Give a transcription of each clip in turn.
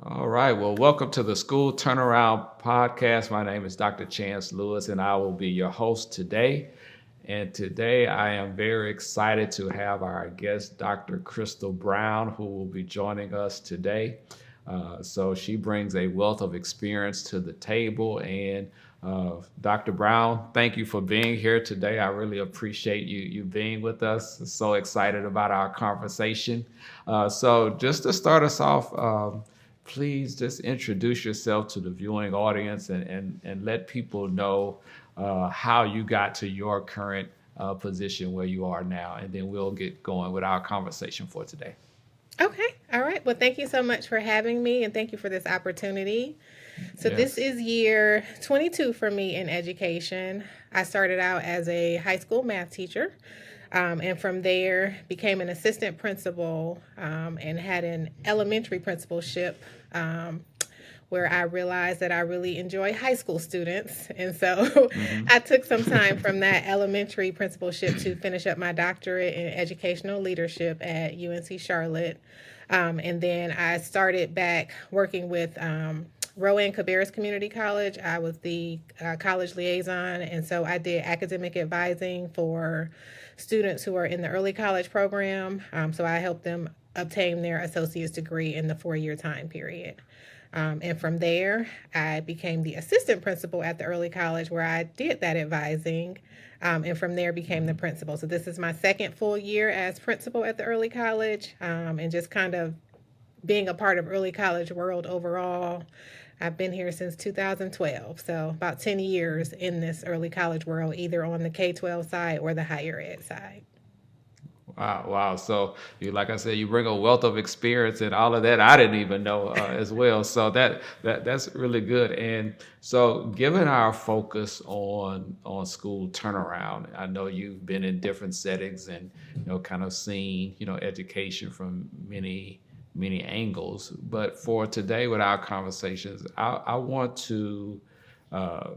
All right. Well, welcome to the School Turnaround Podcast. My name is Dr. Chance Lewis, and I will be your host today. And today I am very excited to have our guest, Dr. Crystal Brown, who will be joining us today. So she brings a wealth of experience to the table. And Dr. Brown, thank you for being here today. I really appreciate you being with us. So excited about our conversation. So just to start us off, please just introduce yourself to the viewing audience and let people know how you got to your current position where you are now. And then we'll get going with our conversation for today. Okay. All right. Well, thank you so much for having me and thank you for this opportunity. So, this Yes. is year 22 for me in education. I started out as a high school math teacher and from there became an assistant principal and had an elementary principalship where I realized that I really enjoy high school students. And so Hmm. I took some time from that elementary principalship to finish up my doctorate in educational leadership at UNC Charlotte. And then I started back working with Rowan Cabarrus Community College. I was the college liaison, and so I did academic advising for students who are in the early college program. So I helped them obtain their associate's degree in the 4 year time period. And from there, I became the assistant principal at the early college where I did that advising. And from there became the principal. So this is my second full year as principal at the early college, and just kind of being a part of early college world overall. I've been here since 2012, so about 10 years in this early college world, either on the K-12 side or the higher ed side. Wow, wow. So, like I said, you bring a wealth of experience and all of that. I didn't even know as well. So that's really good. And so, given our focus on school turnaround, I know you've been in different settings and kind of seen education from many angles. But for today, with our conversations, I want to uh,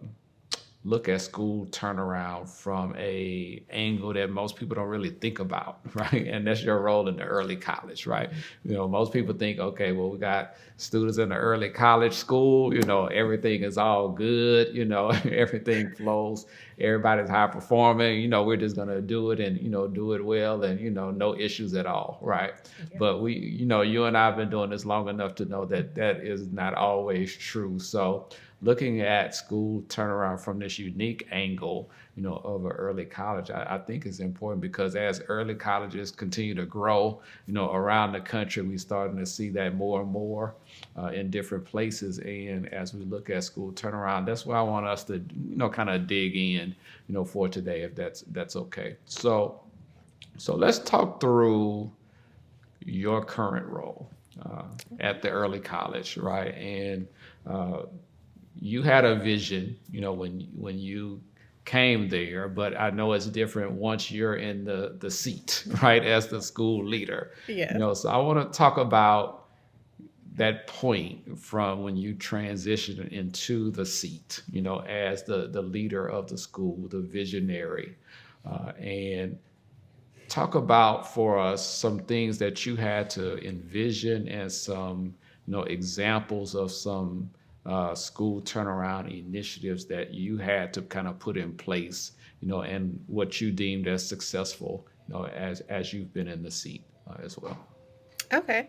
look at school turnaround from a angle that most people don't really think about, right? And that's your role in the early college, right? Most people think, okay, well, we got students in the early college school, everything is all good, everything flows, everybody's high performing, we're just gonna do it and do it well and no issues at all, right? Yeah. But you and I have been doing this long enough to know that that is not always true. So looking at school turnaround from this unique angle, of an early college, I think is important because as early colleges continue to grow, around the country, we're starting to see that more and more in different places. And as we look at school turnaround, that's why I want us to, kind of dig in, for today, if that's okay. So let's talk through your current role at the early college, right? And uh, you had a vision, when you came there, but I know it's different once you're in the seat, right, as the school leader. Yes. So I want to talk about that point from when you transitioned into the seat, as the leader of the school, the visionary, and talk about for us some things that you had to envision and some examples of some school turnaround initiatives that you had to kind of put in place, and what you deemed as successful, as you've been in the seat as well. Okay.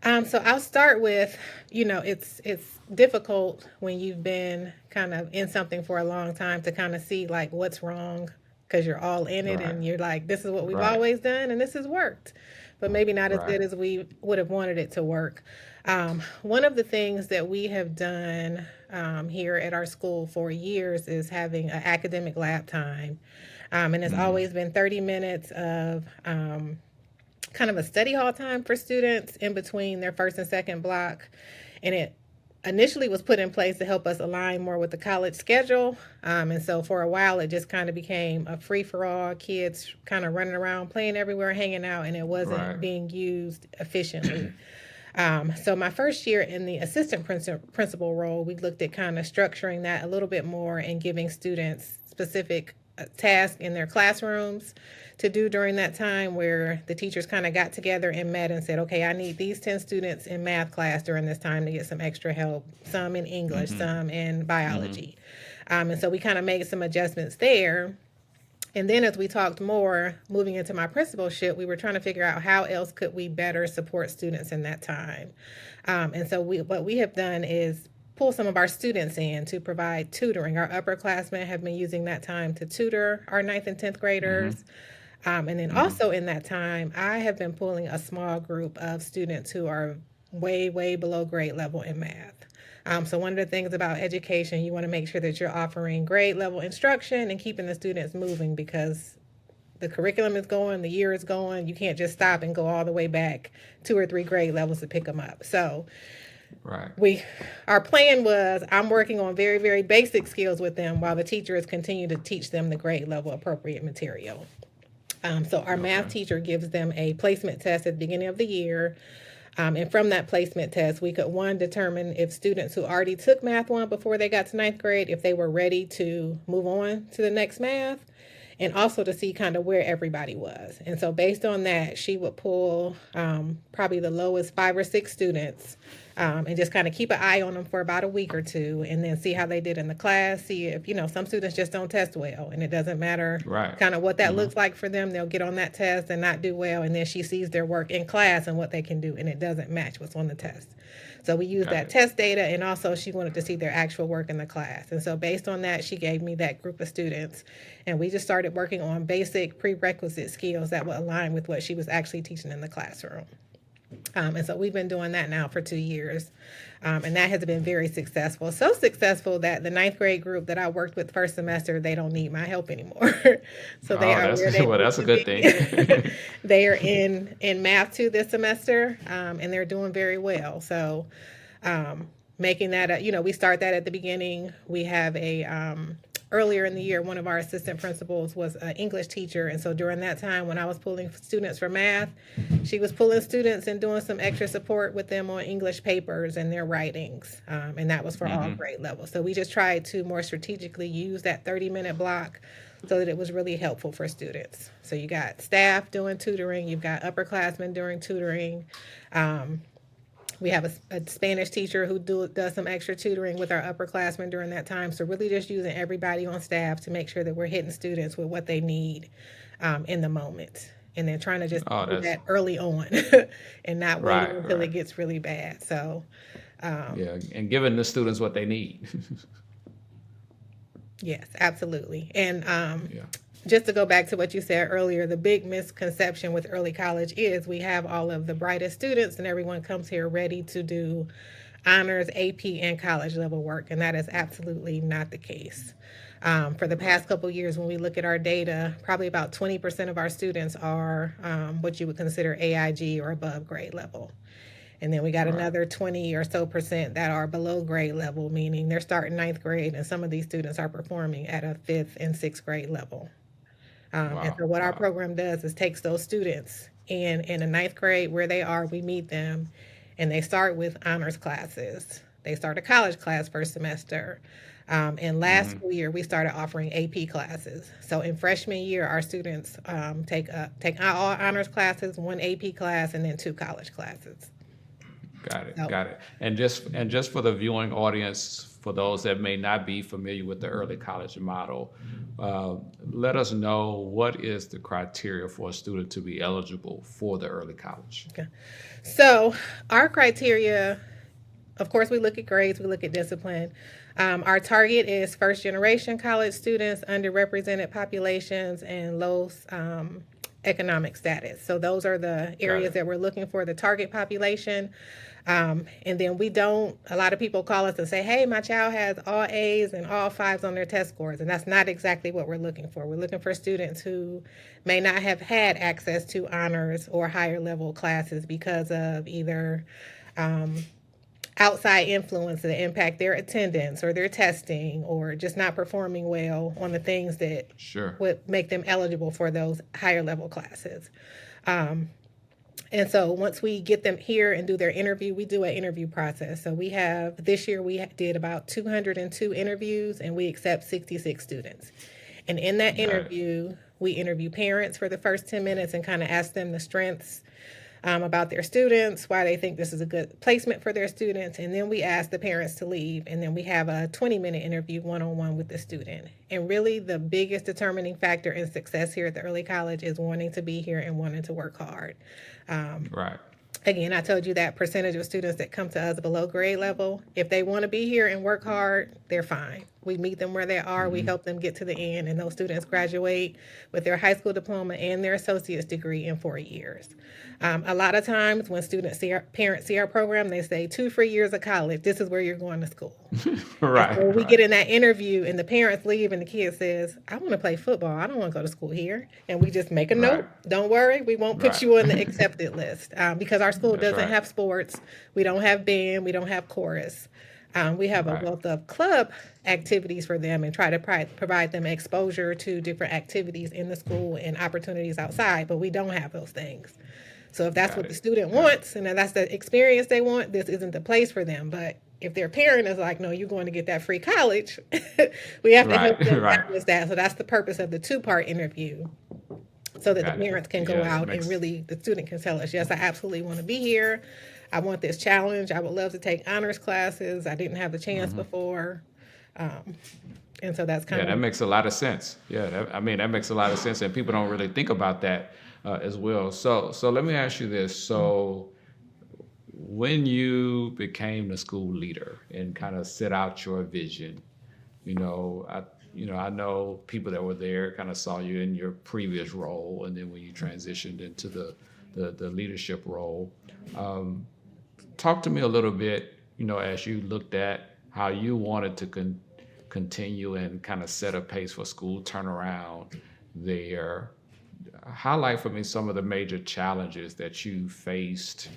So I'll start with, it's difficult when you've been kind of in something for a long time to kind of see like what's wrong because you're all in it Right. and you're like, this is what we've Right. always done and this has worked, but maybe not as Right. good as we would have wanted it to work. One of the things that we have done here at our school for years is having an academic lab time. And it's Mm. always been 30 minutes of kind of a study hall time for students in between their first and second block. And it initially was put in place to help us align more with the college schedule. And so for a while, it just kind of became a free for all, kids kind of running around, playing everywhere, hanging out, and it wasn't Right. being used efficiently. So my first year in the assistant principal role, we looked at kind of structuring that a little bit more and giving students specific task in their classrooms to do during that time, where the teachers kind of got together and met and said, okay, I need these 10 students in math class during this time to get some extra help, some in English, some in biology. And so we kind of made some adjustments there. And then as we talked more, moving into my principalship, we were trying to figure out how else could we better support students in that time. And so what we have done is pull some of our students in to provide tutoring. Our upperclassmen have been using that time to tutor our ninth and 10th graders. And then also in that time, I have been pulling a small group of students who are way, way below grade level in math. So one of the things about education, you want to make sure that you're offering grade level instruction and keeping the students moving, because the curriculum is going, the year is going. You can't just stop and go all the way back 2 or 3 grade levels to pick them up. So our plan was, I'm working on very, very basic skills with them while the teachers continue to teach them the grade level appropriate material. So our math teacher gives them a placement test at the beginning of the year. And from that placement test, we could, one, determine if students who already took Math 1 before they got to ninth grade, if they were ready to move on to the next math, and also to see kind of where everybody was. And so based on that, she would pull probably the lowest 5 or 6 students and just kind of keep an eye on them for about a week or two, and then see how they did in the class, see if, some students just don't test well, and it doesn't matter kind of what that looks like for them. They'll get on that test and not do well, and then she sees their work in class and what they can do, and it doesn't match what's on the test. So we used that test data, and also she wanted to see their actual work in the class. And so based on that, she gave me that group of students, and we just started working on basic prerequisite skills that would align with what she was actually teaching in the classroom. And so we've been doing that now for 2 years. And that has been very successful. So successful that the ninth grade group that I worked with first semester, they don't need my help anymore. So they are where they that's a good thing. They are in Math 2 this semester, and they're doing very well. So making that, we start that at the beginning. We have earlier in the year, one of our assistant principals was an English teacher. And so during that time, when I was pulling students for math, she was pulling students and doing some extra support with them on English papers and their writings. And that was for all grade levels. So we just tried to more strategically use that 30-minute block so that it was really helpful for students. So you got staff doing tutoring, you've got upperclassmen doing tutoring. We have a Spanish teacher who does some extra tutoring with our upperclassmen during that time. So really just using everybody on staff to make sure that we're hitting students with what they need in the moment. And then trying to just do that early on and not waiting until it gets really bad. So and giving the students what they need. Yes, absolutely. And just to go back to what you said earlier, the big misconception with early college is we have all of the brightest students and everyone comes here ready to do honors, AP, and college level work. And that is absolutely not the case. For the past couple of years, when we look at our data, probably about 20% of our students are what you would consider AIG or above grade level. And then we got another 20 or so percent that are below grade level, meaning they're starting ninth grade, and some of these students are performing at a 5th and 6th grade level. And so what our program does is takes those students in the ninth grade where they are, we meet them, and they start with honors classes. They start a college class first semester. And last school year, we started offering AP classes. So in freshman year, our students take all honors classes, 1 AP class, and then 2 college classes. Got it. And just for the viewing audience, for those that may not be familiar with the early college model, let us know what is the criteria for a student to be eligible for the early college. Okay. So our criteria, of course, we look at grades, we look at discipline. Our target is first generation college students, underrepresented populations, and low economic status. So those are the areas that we're looking for, the target population. And then a lot of people call us and say, hey, my child has all A's and all 5s on their test scores. And that's not exactly what we're looking for. We're looking for students who may not have had access to honors or higher level classes because of either outside influence that impact their attendance or their testing, or just not performing well on the things that would make them eligible for those higher level classes. And so once we get them here and do their interview, we do an interview process. So this year we did about 202 interviews, and we accept 66 students. And in that Got it. interview, we interview parents for the first 10 minutes and kind of ask them the strengths about their students, why they think this is a good placement for their students. And then we ask the parents to leave. And then we have a 20-minute interview one-on-one with the student. And really, the biggest determining factor in success here at the early college is wanting to be here and wanting to work hard. Right. Again, I told you that percentage of students that come to us below grade level, if they want to be here and work hard, they're fine. We meet them where they are. We help them get to the end, and those students graduate with their high school diploma and their associate's degree in 4 years. A lot of times when students see our parents see our program, they say 2 free years of college. This is where you're going to school. And so Right. we get Right. in that interview and the parents leave and the kid says, I want to play football. I don't want to go to school here. And we just make a Right. note. Don't worry, we won't put Right. you on the accepted list because our school That's doesn't right. have sports. We don't have band. We don't have chorus. We have a Right. wealth of club activities for them and try to provide them exposure to different activities in the school and opportunities outside, but we don't have those things. So if that's Got what the it. student Got it. wants and that's the experience they want, this isn't the place for them. But if their parent is like, no, you're going to get that free college, we have to Right. help them Right. balance that. So that's the purpose of the two-part interview so that the Got it. parents can go Yeah, that out and makes. really the student can tell us, yes, I absolutely want to be here. I want this challenge. I would love to take honors classes. I didn't have the chance before. Um, and so that's kind Yeah, that of, makes a lot of sense. Yeah, I mean that makes a lot of sense, and people don't really think about that as well. So let me ask you this: so when you became the school leader and kind of set out your vision, you know, I know people that were there kind of saw you in your previous role, and then when you transitioned into the leadership role. Talk to me a little bit, as you looked at how you wanted to continue and kind of set a pace for school turnaround there. Highlight for me some of the major challenges that you faced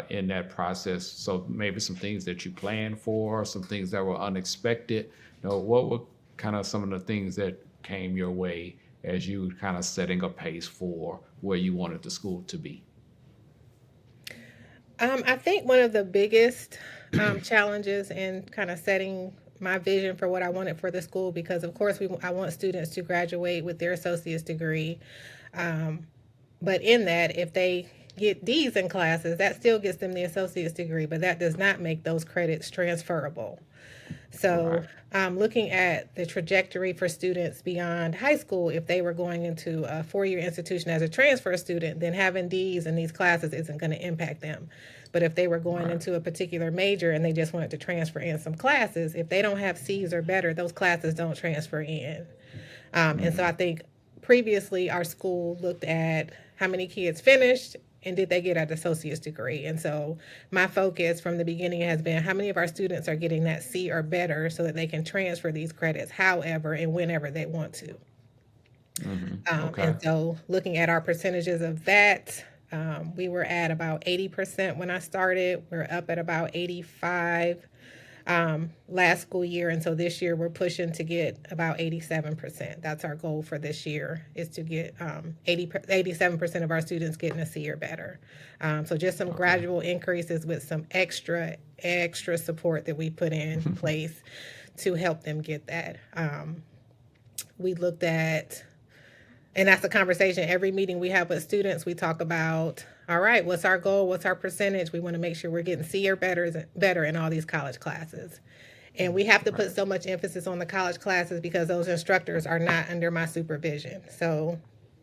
in that process. So maybe some things that you planned for, some things that were unexpected. What were kind of some of the things that came your way as you were kind of setting a pace for where you wanted the school to be? I think one of the biggest challenges in kind of setting my vision for what I wanted for the school, because of course I want students to graduate with their associate's degree. Um, but in that, if they get D's in classes, that still gets them the associate's degree, but that does not make those credits transferable. So, Right. looking at the trajectory for students beyond high school, if they were going into a 4 year institution as a transfer student, then having D's in these classes isn't going to impact them. But if they were going Right. into a particular major and they just wanted to transfer in some classes, if they don't have C's or better, those classes don't transfer in. And so I think previously our school looked at how many kids finished and did they get an associate's degree. And so my focus from the beginning has been how many of our students are getting that C or better so that they can transfer these credits however and whenever they want to. Okay. And so looking at our percentages of that, we were at about 80% when I started. We're up at about 85 last school year. And so this year we're pushing to get about 87%. That's our goal for this year is to get 87% of our students getting a C or better. So just some Okay. gradual increases with some extra support that we put in place to help them get that. We looked at and that's a conversation. Every meeting we have with students, we talk about, all right, what's our goal? What's our percentage? We want to make sure we're getting C or better in all these college classes. And we have to put Right. so much emphasis on the college classes because those instructors are not under my supervision. So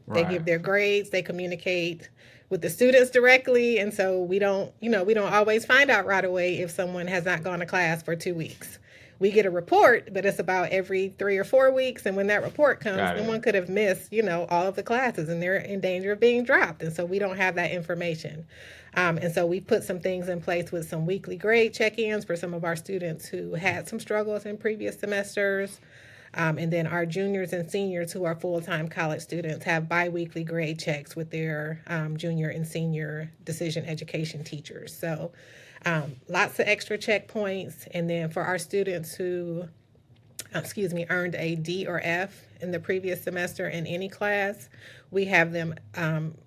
they Right. give their grades, they communicate with the students directly. And so we don't always find out right away if someone has not gone to class for 2 weeks. We get a report, but it's about every 3 or 4 weeks. And when that report comes, Got it. someone could have missed, all of the classes and they're in danger of being dropped. And so we don't have that information. And so we put some things in place with some weekly grade check-ins for some of our students who had some struggles in previous semesters. And then our juniors and seniors who are full-time college students have biweekly grade checks with their junior and senior decision education teachers. So lots of extra checkpoints. And then for our students who, earned a D or F in the previous semester in any class, we have them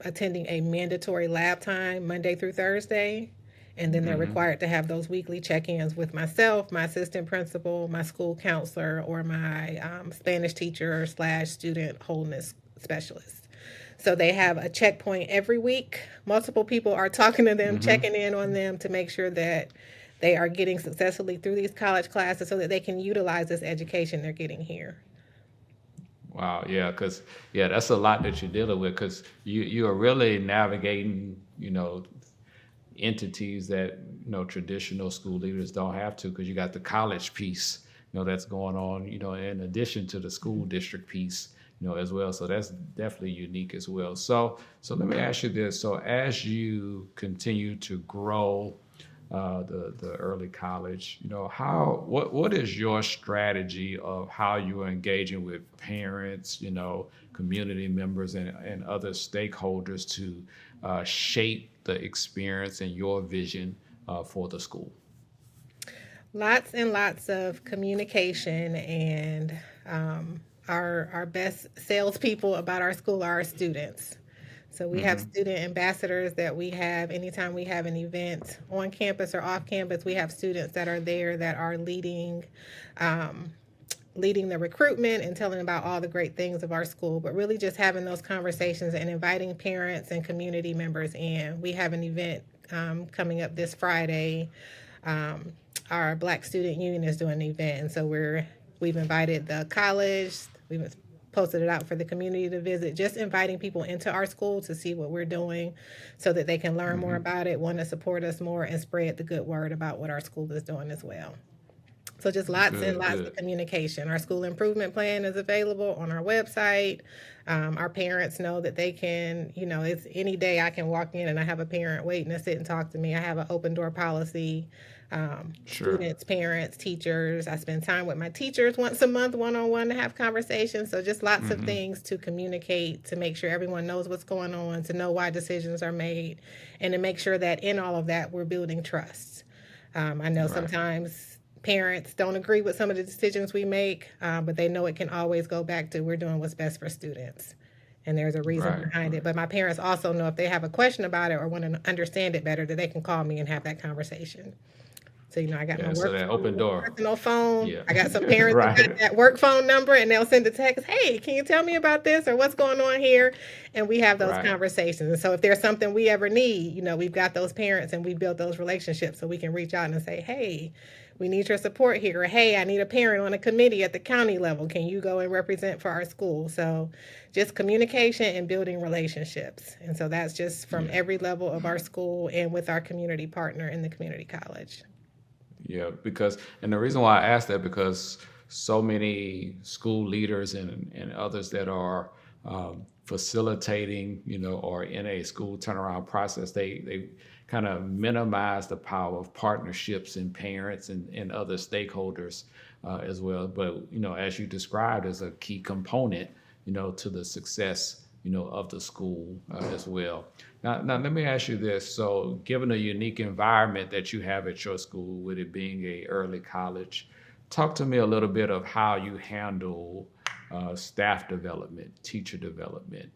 attending a mandatory lab time Monday through Thursday. And then they're Mm-hmm. required to have those weekly check-ins with myself, my assistant principal, my school counselor, or my Spanish teacher slash student wholeness specialist. So they have a checkpoint every week. Multiple people are talking to them, Mm-hmm. checking in on them to make sure that they are getting successfully through these college classes so that they can utilize this education they're getting here. Wow, yeah, because yeah, that's a lot that you're dealing with because you are really navigating, entities that traditional school leaders don't have to because you got the college piece, that's going on, in addition to the school district piece, as well. So that's definitely unique as well. So let me ask you this: so as you continue to grow the early college. How what is your strategy of how you are engaging with parents, community members, and other stakeholders to shape the experience and your vision for the school? Lots and lots of communication, and our best salespeople about our school are our students. So we have Mm-hmm. student ambassadors that we have anytime we have an event on campus or off campus. We have students that are there that are um, leading the recruitment and telling about all the great things of our school, but really just having those conversations and inviting parents and community members in. We have an event coming up this Friday. Um, our Black Student Union is doing an event, and so we've invited the college. We've posted it out for the community to visit, just inviting people into our school to see what we're doing so that they can learn more Mm-hmm. about it, want to support us more, and spread the good word about what our school is doing as well. So just lots and Good, lots of good. communication. Our school improvement plan is available on our website. Our parents know that they can, it's any day I can walk in and I have a parent waiting to sit and talk to me. I have an open door policy. Sure. Students, parents, teachers. I spend time with my teachers once a month, one on one, to have conversations. So just lots of Mm-hmm. things to communicate, to make sure everyone knows what's going on, to know why decisions are made, and to make sure that in all of that, we're building trust. I know Right. sometimes parents don't agree with some of the decisions we make, but they know it can always go back to we're doing what's best for students. And there's a reason Right. behind Right. it. But my parents also know if they have a question about it or want to understand it better, that they can call me and have that conversation. So, I got my Yeah. So work that phone, open door. personal phone. Yeah. I got some parents that got Right. that work phone number and they'll send a text, hey, can you tell me about this or what's going on here? And we have those Right. conversations. And so if there's something we ever need, we've got those parents and we build those relationships so we can reach out and say, hey, we need your support here. Or, hey, I need a parent on a committee at the county level. Can you go and represent for our school? So just communication and building relationships. And so that's just from Yeah. every level of our school and with our community partner in the community college. Yeah, because and the reason why I asked that because so many school leaders and others that are facilitating, or in a school turnaround process, they kind of minimize the power of partnerships and parents and other stakeholders as well. But as you described, as a key component, to the success, of the school as well. Now, let me ask you this. So, given the unique environment that you have at your school, with it being a early college, talk to me a little bit of how you handle staff development, teacher development.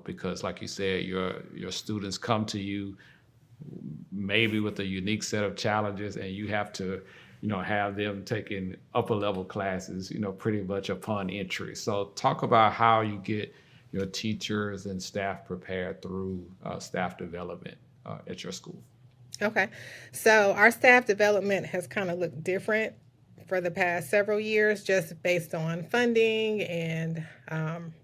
Because like you said, your students come to you maybe with a unique set of challenges, and you have to, have them taking upper level classes, pretty much upon entry. So, talk about how you get your teachers and staff prepared through staff development at your school. Okay. So our staff development has kind of looked different for the past several years, just based on funding and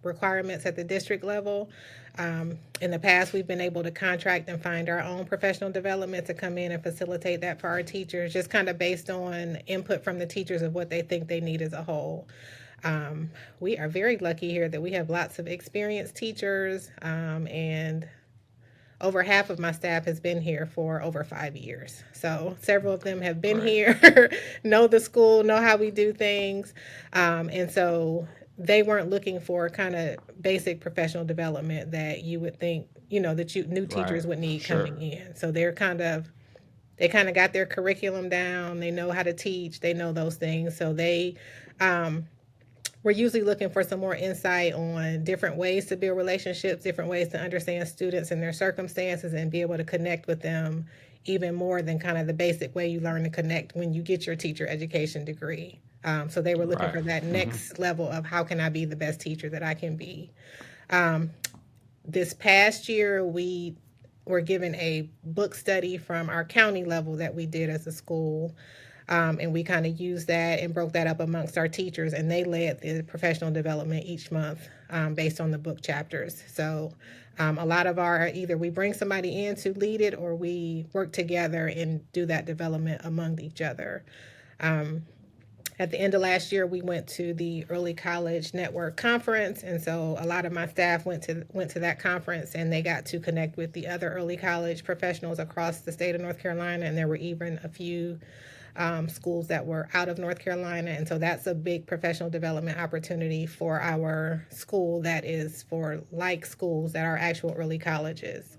requirements at the district level. In the past, we've been able to contract and find our own professional development to come in and facilitate that for our teachers, just kind of based on input from the teachers of what they think they need as a whole. We are very lucky here that we have lots of experienced teachers, and over half of my staff has been here for over 5 years. So several of them have been Great. here, know the school, know how we do things. And so they weren't looking for kind of basic professional development that you would think, that new Right. teachers would need Sure. coming in. So they kind of got their curriculum down. They know how to teach. They know those things. So um, we're usually looking for some more insight on different ways to build relationships, different ways to understand students and their circumstances and be able to connect with them even more than kind of the basic way you learn to connect when you get your teacher education degree. So they were looking Right. for that Hmm. next level of how can I be the best teacher that I can be. Um, this past year, we were given a book study from our county level that we did as a school. And we kind of used that and broke that up amongst our teachers, and they led the professional development each month based on the book chapters. So a lot of our either we bring somebody in to lead it or we work together and do that development among each other. Um, at the end of last year, we went to the Early College Network Conference, and so a lot of my staff went to that conference, and they got to connect with the other early college professionals across the state of North Carolina, and there were even a few schools that were out of North Carolina, and so that's a big professional development opportunity for our school that is for like schools that are actual early colleges.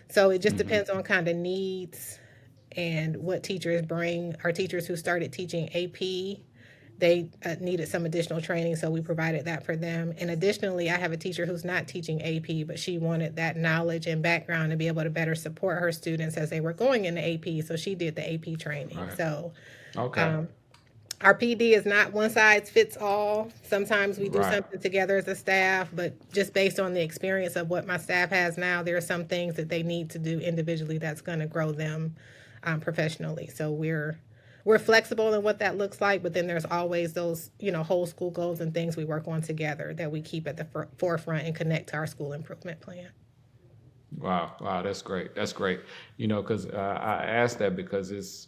So it just Hmm. depends on kind of needs and what teachers bring. Our teachers who started teaching AP, they needed some additional training, so we provided that for them. And additionally, I have a teacher who's not teaching AP, but she wanted that knowledge and background to be able to better support her students as they were going into AP, so she did the AP training. Right. So Okay. um, our PD is not one size fits all. Sometimes we do Right. something together as a staff, but just based on the experience of what my staff has now, there are some things that they need to do individually that's going to grow them professionally. So we're flexible in what that looks like, but then there's always those whole school goals and things we work on together that we keep at the forefront and connect to our school improvement plan. Wow, wow, that's great. That's great. Because I asked that because it's,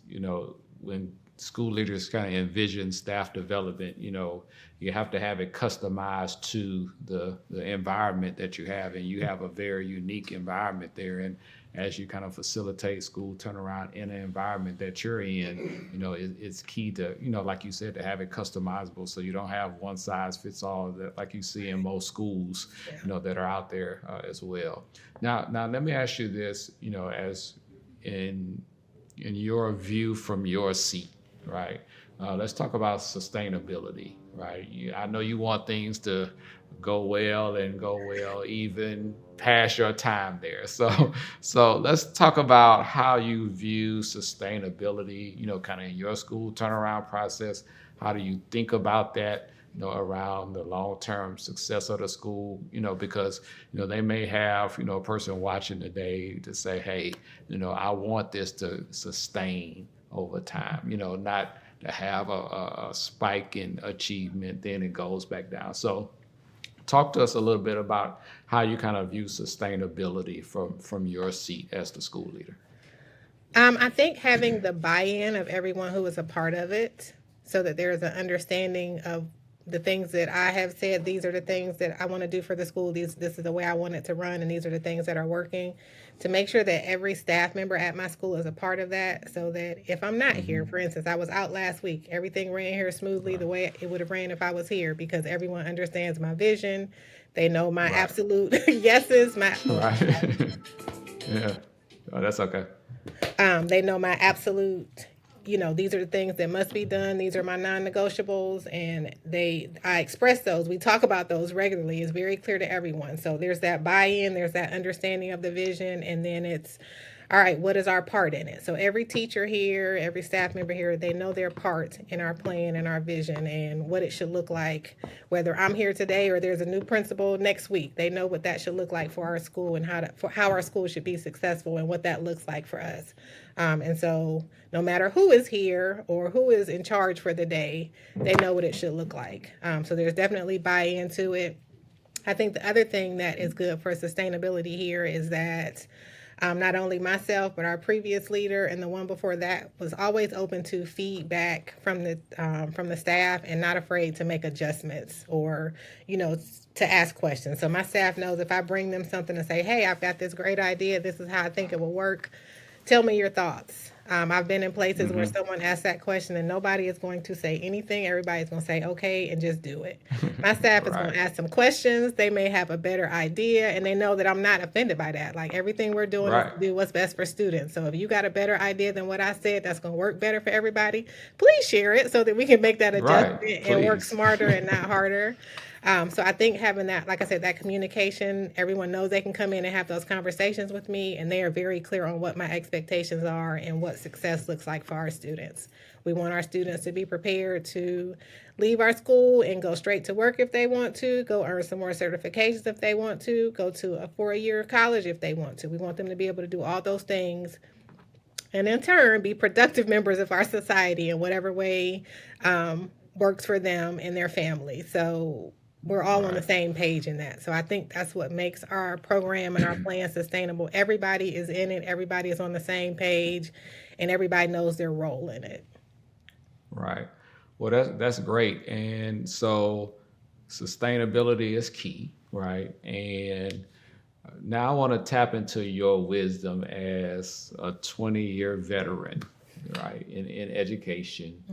when school leaders kind of envision staff development, you have to have it customized to the environment that you have, and you have a very unique environment there. And as you kind of facilitate school turnaround in an environment that you're in, it's key to, like you said, to have it customizable so you don't have one size fits all that like you see in most schools, Yeah. that are out there as well. Now, let me ask you this, as in your view from your seat, right? Let's talk about sustainability, right? I know you want things to go well and go well even past your time there. So let's talk about how you view sustainability, kind of in your school turnaround process. How do you think about that? Around the long-term success of the school, because, they may have, a person watching today to say, hey, I want this to sustain over time, not to have a spike in achievement, then it goes back down. So talk to us a little bit about how you kind of view sustainability from your seat as the school leader. I think having the buy-in of everyone who was a part of it, so that there is an understanding of the things that I have said. These are the things that I want to do for the school. This is the way I want it to run, and these are the things that are working. To make sure that every staff member at my school is a part of that, so that if I'm not here, Hmm. for instance, I was out last week, everything ran here smoothly Right. the way it would have ran if I was here, because everyone understands my vision. They know my Right. absolute yeses, my Right. Yeah. Oh, that's okay. they know my absolute, these are the things that must be done. These are my non-negotiables, and I express those. We talk about those regularly. It's very clear to everyone. So there's that buy-in, there's that understanding of the vision, and then it's all right, what is our part in it? So every teacher here, every staff member here, they know their part in our plan and our vision and what it should look like. Whether I'm here today or there's a new principal next week, they know what that should look like for our school and for how our school should be successful and what that looks like for us. And so no matter who is here or who is in charge for the day, they know what it should look like. So there's definitely buy-in to it. I think the other thing that is good for sustainability here is that not only myself, but our previous leader and the one before that was always open to feedback from the staff and not afraid to make adjustments or, to ask questions. So my staff knows if I bring them something and say, "Hey, I've got this great idea. This is how I think it will work. Tell me your thoughts." I've been in places where Hmm. someone asks that question and nobody is going to say anything. Everybody's going to say, okay, and just do it. My staff is going Right. to ask some questions. They may have a better idea, and they know that I'm not offended by that. Like everything we're doing is Right. to do what's best for students. So if you got a better idea than what I said that's going to work better for everybody, please share it so that we can make that Right. adjustment and work Please. smarter and not harder. So I think having that, like I said, that communication, everyone knows they can come in and have those conversations with me, and they are very clear on what my expectations are and what success looks like for our students. We want our students to be prepared to leave our school and go straight to work if they want to, go earn some more certifications if they want to, go to a 4-year college if they want to. We want them to be able to do all those things and in turn be productive members of our society in whatever way works for them and their family. So we're all on the Right. same page in that. So I think that's what makes our program and our plan sustainable. Everybody is in it, everybody is on the same page, and everybody knows their role in it. Right. Well, that's great. And so sustainability is key, right? And now I want to tap into your wisdom as a 20-year veteran, right, in education.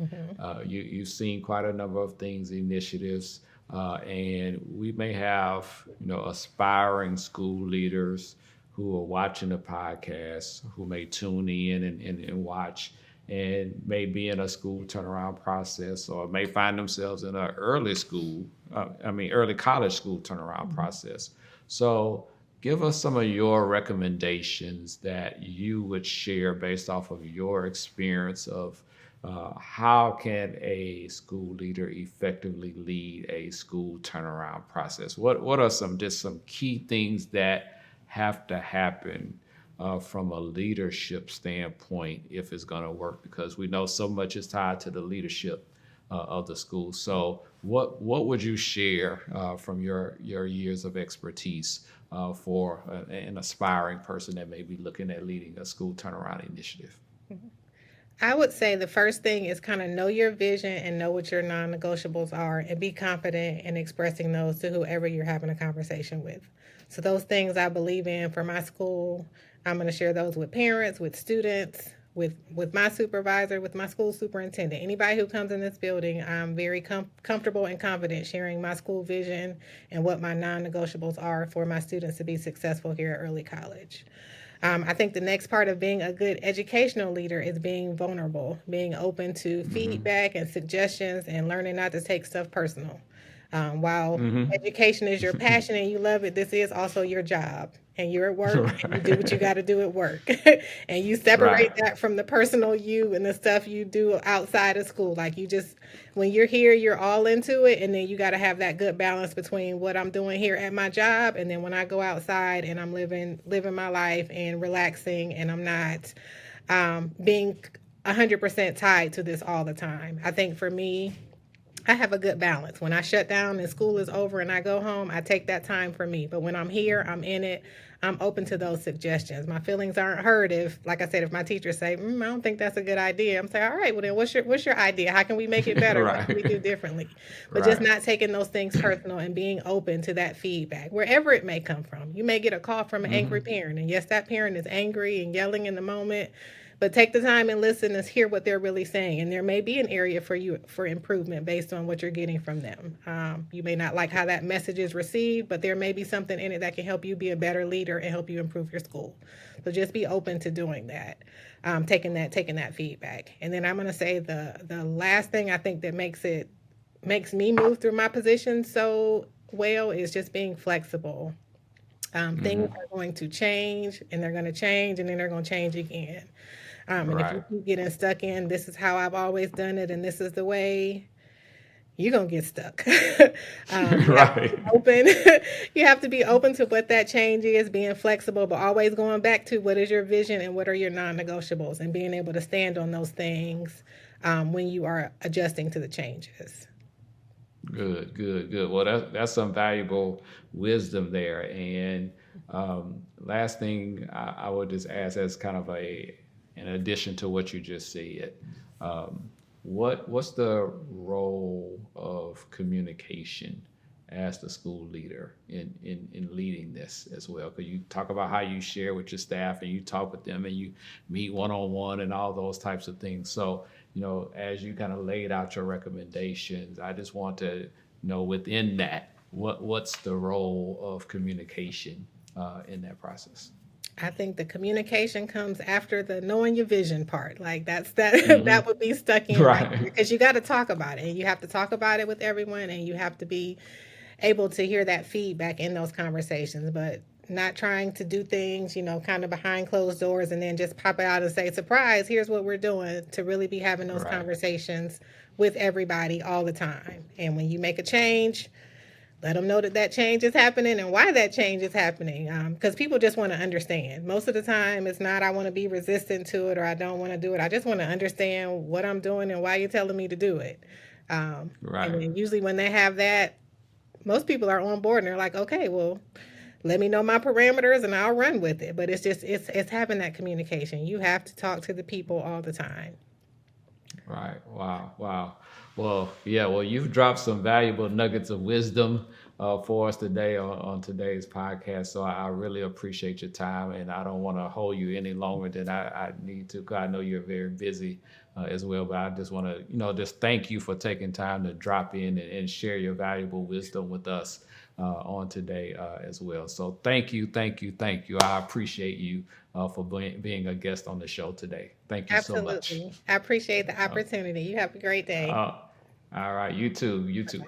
You've seen quite a number of things, initiatives, and we may have, aspiring school leaders who are watching the podcast, who may tune in and watch, and may be in a school turnaround process, or may find themselves in an early college school turnaround process. So, give us some of your recommendations that you would share based off of your experience of how can a school leader effectively lead a school turnaround process? What are some key things that have to happen from a leadership standpoint if it's going to work? Because we know so much is tied to the leadership of the school. So, what would you share from your years of expertise for an aspiring person that may be looking at leading a school turnaround initiative? I would say the first thing is kind of know your vision and know what your non negotiables are and be confident in expressing those to whoever you're having a conversation with. So, those things I believe in for my school, I'm going to share those with parents, with students, with my supervisor, with my school superintendent. Anybody who comes in this building, I'm very comfortable and confident sharing my school vision and what my non negotiables are for my students to be successful here at early college. I think the next part of being a good educational leader is being vulnerable, being open to Hmm. feedback and suggestions, and learning not to take stuff personal. While Hmm. education is your passion and you love it, this is also your job. And you're at work and you do what you got to do at work. And you separate Right. that from the personal you and the stuff you do outside of school. Like you just, when you're here, you're all into it. And then you got to have that good balance between what I'm doing here at my job. And then when I go outside and I'm living my life and relaxing and I'm not being 100% tied to this all the time. I think for me, I have a good balance. When I shut down and school is over and I go home, I take that time for me. But when I'm here, I'm in it. I'm open to those suggestions. My feelings aren't hurt if, like I said, if my teachers say, I don't think that's a good idea. I'm saying, all right, well then, what's your idea? How can we make it better? What can we do Right. differently? But just Right. not taking those things personal and being open to that feedback, wherever it may come from. You may get a call from an angry Hmm. parent, and yes, that parent is angry and yelling in the moment, but take the time and listen and hear what they're really saying. And there may be an area for you for improvement based on what you're getting from them. You may not like how that message is received, but there may be something in it that can help you be a better leader and help you improve your school. So just be open to doing that, taking that feedback. And then I'm going to say the last thing I think that makes me move through my position so well is just being flexible. Things Hmm. are going to change and they're going to change and then they're going to change again. And if you Right. keep getting stuck in, this is how I've always done it, and this is the way, you're gonna get stuck. You have to be Right. open. You have to be open to what that change is, being flexible, but always going back to what is your vision and what are your non-negotiables, and being able to stand on those things when you are adjusting to the changes. Good, good, good. Well, that's some valuable wisdom there. And last thing I would just ask as kind of in addition to what you just said, um, what's the role of communication as the school leader in leading this as well? Because you talk about how you share with your staff and you talk with them and you meet one on one and all those types of things. So, as you kind of laid out your recommendations, I just want to know within that, what's the role of communication in that process? I think the communication comes after the knowing your vision part. Like that Hmm. that would be stuck in right there Right. because you got to talk about it, and you have to talk about it with everyone, and you have to be able to hear that feedback in those conversations, but not trying to do things, kind of behind closed doors and then just pop out and say, surprise, here's what we're doing, to really be having those Right. conversations with everybody all the time. And when you make a change, let them know that that change is happening and why that change is happening. Because people just want to understand. Most of the time, it's not I want to be resistant to it or I don't want to do it. I just want to understand what I'm doing and why you're telling me to do it. And Right. then usually when they have that, most people are on board and they're like, okay, well, let me know my parameters and I'll run with it. But it's having that communication. You have to talk to the people all the time. Right. Wow. Wow. Well, yeah. Well, you've dropped some valuable nuggets of wisdom for us today on today's podcast. So I really appreciate your time, and I don't want to hold you any longer than I need to, because I know you're very busy as well. But I just want to, just thank you for taking time to drop in and share your valuable wisdom with us on today as well. So thank you, thank you, thank you. I appreciate you for being a guest on the show today. Thank you so much. Absolutely. I appreciate the opportunity. You have a great day. Uh, all right, you too, you too.